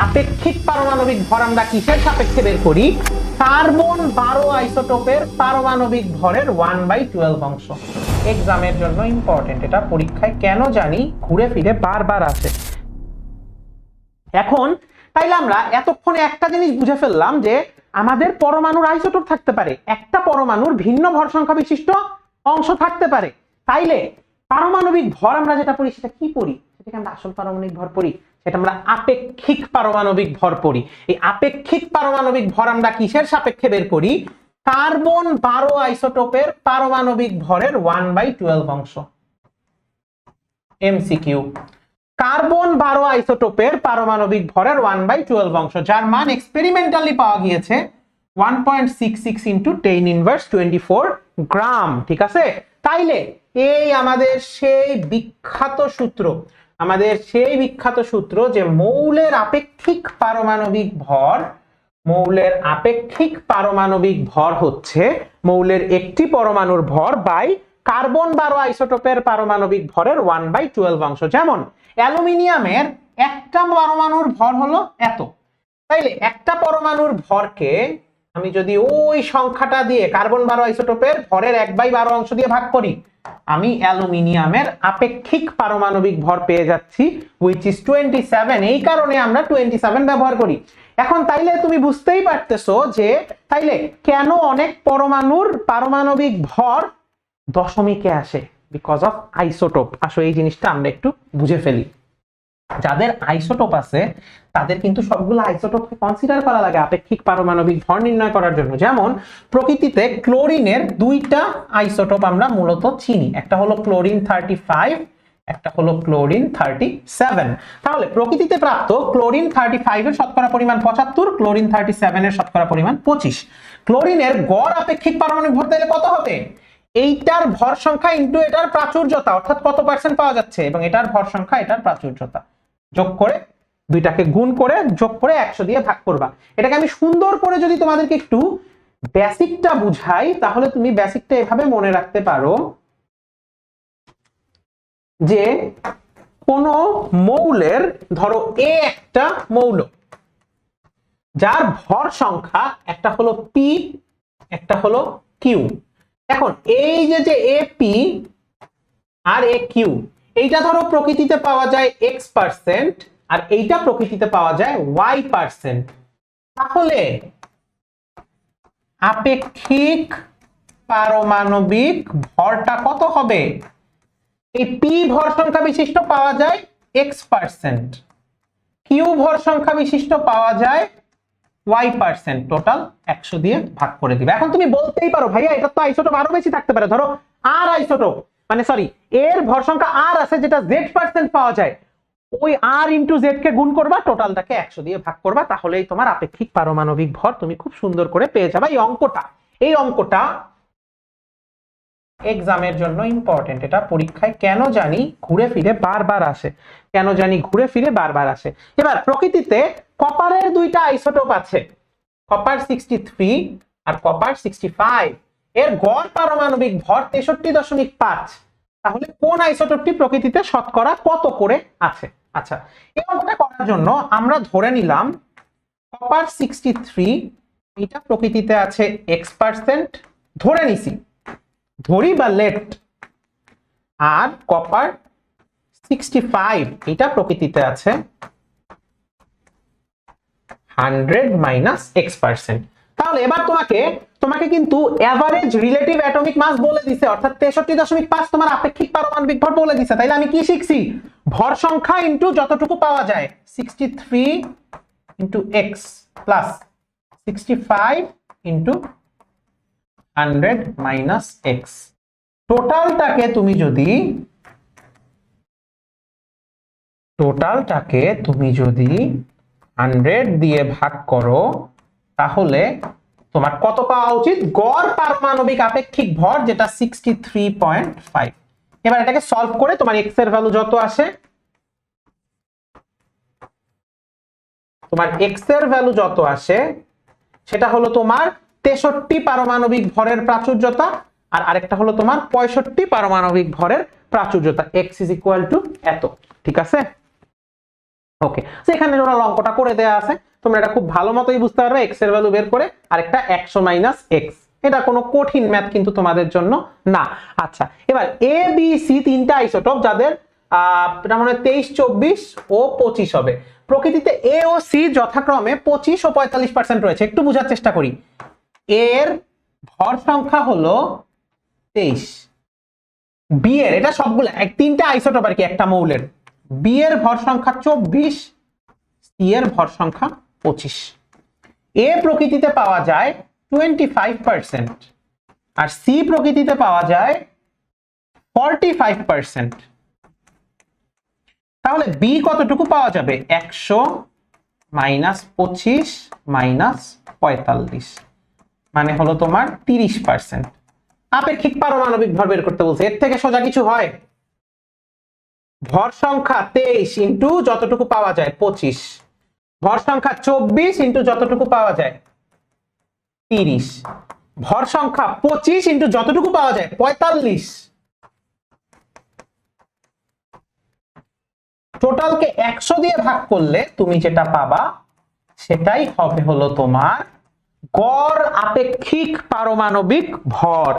আপেক্ষিক পারমাণবিক ভর আমরা কিসের সাপেক্ষে বের করি? কার্বন 12 আইসোটোপের পারমাণবিক ভরের 1/12 অংশ। এক্সামের জন্য ইম্পর্টেন্ট, এটা পরীক্ষায় কেন জানি ঘুরে ফিরে বারবার আসে। এখন তাইলে আমরা এতক্ষণে একটা জিনিস বুঝে ফেললাম যে আমাদের পরমাণুর আইসোটোপ থাকতে পারে, একটা পরমাণুর ভিন্ন ভর সংখ্যা বিশিষ্ট অংশ থাকতে পারে। তাইলে পারমাণবিক ভর আমরা যেটা পড়ি সেটা কি পড়ি? সেটাকে আমরা আসল পারমাণবিক ভর পড়ি, সেটা আমরা আপেক্ষিক পারমাণবিক ভর পড়ি। এই আপেক্ষিক পারমাণবিক ভর আমরা কিসের সাপেক্ষে বের করি? কার্বন 12 আইসোটোপের পারমাণবিক ভরের 1/12 অংশ। এমসিকিউ। কার্বন 12 আইসোটোপের পারমাণবিক ভরের 1/12 অংশ, যার মান এক্সপেরিমেন্টালি পাওয়া গিয়েছে 1.66 × 10⁻²৪ গ্রাম। ঠিক আছে, তাইলে এই আমাদের সেই বিখ্যাত সূত্র যে মৌলের আপেক্ষিক পারমাণবিক ভর হচ্ছে মৌলের একটি পরমাণুর ভর বাই কার্বন 12 আইসোটোপের পারমাণবিক ভরের 1/12 অংশ। যেমন অ্যালুমিনিয়ামের একটা পরমাণুর ভর হলো এত, তাইলে একটা পরমাণুর ভরকে আমি যদি ওই সংখ্যাটা দিয়ে কার্বন 12 আইসোটোপের ভরের 1/12 অংশ দিয়ে ভাগ করি, আমি অ্যালুমিনিয়ামের আপেক্ষিক পারমাণবিক ভর পেয়ে যাচ্ছি, which is 27। এই কারণে আমরা 27 ব্যবহার করি। এখন তাইলে তুমি বুঝতেই পারতেছো যে তাইলে কেন অনেক পরমাণুর পারমাণবিক ভর দশমিকে আসে, বিকজ অফ আইসোটোপ। আসলে এই জিনিসটা আমরা একটু বুঝে ফেলি। যাদের আইসোটোপ আছে তাদের কিন্তু সবগুলো আইসোটোপকে কনসিডার করা লাগে আপেক্ষিক পারমাণবিক ভর নির্ণয় করার জন্য। যেমন প্রকৃতিতে ক্লোরিনের দুইটা আইসোটোপ আমরা মূলত চিনি, একটা হলো ক্লোরিন 35, একটা হলো ক্লোরিন 37। তাহলে প্রকৃতিতে প্রাপ্ত ক্লোরিন 35 এর শতকরা পরিমাণ 75, ক্লোরিন 37 এর শতকরা পরিমাণ 25। ক্লোরিনের গড় আপেক্ষিক পারমাণবিক ভর তাহলে কত হবে? এইটার ভর সংখ্যা ইনটু এটার প্রাচুর্যতা, অর্থাৎ কত পার্সেন্ট পাওয়া যাচ্ছে, এবং এটার ভর সংখ্যা এটার প্রাচুর্যতা যোগ করে, দুইটাকে গুণ করে যোগ করে 100 দিয়ে ভাগ করবা। এটাকে আমি সুন্দর করে যদি তোমাদেরকে একটু বেসিকটা বুঝাই, তাহলে তুমি বেসিকটা এভাবে মনে রাখতে পারো যে কোন মৌলের, ধরো এ একটা মৌল যার ভর সংখ্যা একটা হলো পি, একটা হলো কিউ। এখন এই যে এপি আর এ কিউ, এইটা ধরো প্রকৃতিতে পাওয়া যায় x%, আর এইটা প্রকৃতিতে পাওয়া যায় y%। তাহলে আপেক্ষিক পারমাণবিক ভরটা কত হবে? এই পি ভর সংখ্যা বিশিষ্ট পাওয়া যায় x%, কিউ ভর সংখ্যা বিশিষ্ট পাওয়া যায় y%, টোটাল 100 দিয়ে ভাগ করে দিবে। এখন তুমি বলতেই পারো ভাইয়া এটা তো আইসোটোপ আরো বেশি থাকতে পারে, ধরো আর আইসোটোপ মানে সরি এর ভর সংখ্যা আর আছে যেটা z% পাওয়া যায়, ওই r ইনটু z কে গুণ করবা, টোটালটাকে 100 দিয়ে ভাগ করবা, তাহলেই তোমার আপেক্ষিক পারমাণবিক ভর তুমি খুব সুন্দর করে পেয়ে যাবে। এই অঙ্কটা এক্সামের জন্য ইম্পর্টেন্ট, এটা পরীক্ষায় কেন জানি ঘুরে ফিরে বারবার আসে। এবার প্রকৃতিতে কপারের দুইটা আইসোটোপ আছে, কপার 63 আর কপার 65। এর গড় পারমাণবিক ভর 63.5। তাহলে কোন আইসোটোপটি প্রকৃতিতে শতকরা কত করে আছে? আচ্ছা, এই অঙ্কটা করার জন্য আমরা ধরে নিলাম কপার 63 এটা প্রকৃতিতে আছে x%, ধরি বা লেট, আর কপার 65 এটা প্রকৃতিতে আছে 100 - x%। তাহলে এবার তোমাকে কিন্তু এভারেজ রিলেটিভ অ্যাটমিক মাস বলে দিছে, অর্থাৎ 63.5 তোমার আপেক্ষিক পারমাণবিক ভর বলে দিছে। তাইলে আমি কি শিখছি? ভর সংখ্যা ইনটু যতটুকু পাওয়া যায়, 63 × x প্লাস 65 × 100 - x। টোটালটাকে তুমি যদি 100 দিয়ে ভাগ করো, তাহলে তোমার কত পাওয়া উচিত? গড় পারমাণবিক আপেক্ষিক ভর, যেটা 63.5। এবার এটাকে সলভ করে তোমার x এর ভ্যালু যত আসে, সেটা হলো তোমার 63 পারমাণবিক ভরের প্রাচুর্যতা, আর আরেকটা হলো তোমার 65 পারমাণবিক ভরের প্রাচুর্যতা। x = এত। ঠিক আছে। ওকে, তো এখানে টোটাল অঙ্কটা করে দেওয়া আছে, তোমরা এটা খুব ভালো মতোই বুঝতে পারবে, এক্স এর ভ্যালু বের করে আরেকটা 100 মাইনাস এক্স। এটা কোনো কঠিন ম্যাথ কিন্তু তোমাদের জন্য না। আচ্ছা, এবার এ বি সি তিনটা আইসোটোপ, যাদের এটা মানে 23, 24 ও 25 হবে। প্রকৃতিতে এ ও সি যথাক্রমে 25 ও 45% রয়েছে। একটু বোঝার চেষ্টা করি। এর ভর সংখ্যা হলো 23, বি এর, এটা সবগুলো তিনটা আইসোটোপ আর কি একটা মৌলের, বি এর ভর সংখ্যা 24, সি এর ভর সংখ্যা 25। এ প্রকৃতিতে পাওয়া যায় 25% আর সি প্রকৃতিতে পাওয়া যায় 45%। তাহলে বি কতটুকু পাওয়া যাবে? 100 মাইনাস 25 মাইনাস 45, মানে হলো তোমার 30%। আপেক্ষিক পারমাণবিক ভর বের করতে বলছে, এর থেকে সোজা কিছু হয়? ভর সংখ্যা 23 ইন্টু যতটুকু পাওয়া যায় 25, ভর সংখ্যা 24 ইন্টু যতটুকু পাওয়া যায় 30, ভর সংখ্যা 25 ইন্টু যতটুকু পাওয়া যায় 45। টোটালকে 100 দিয়ে ভাগ করলে তুমি যেটা পাবা সেটাই হবে হলো তোমার গড় আপেক্ষিক পারমাণবিক ভর।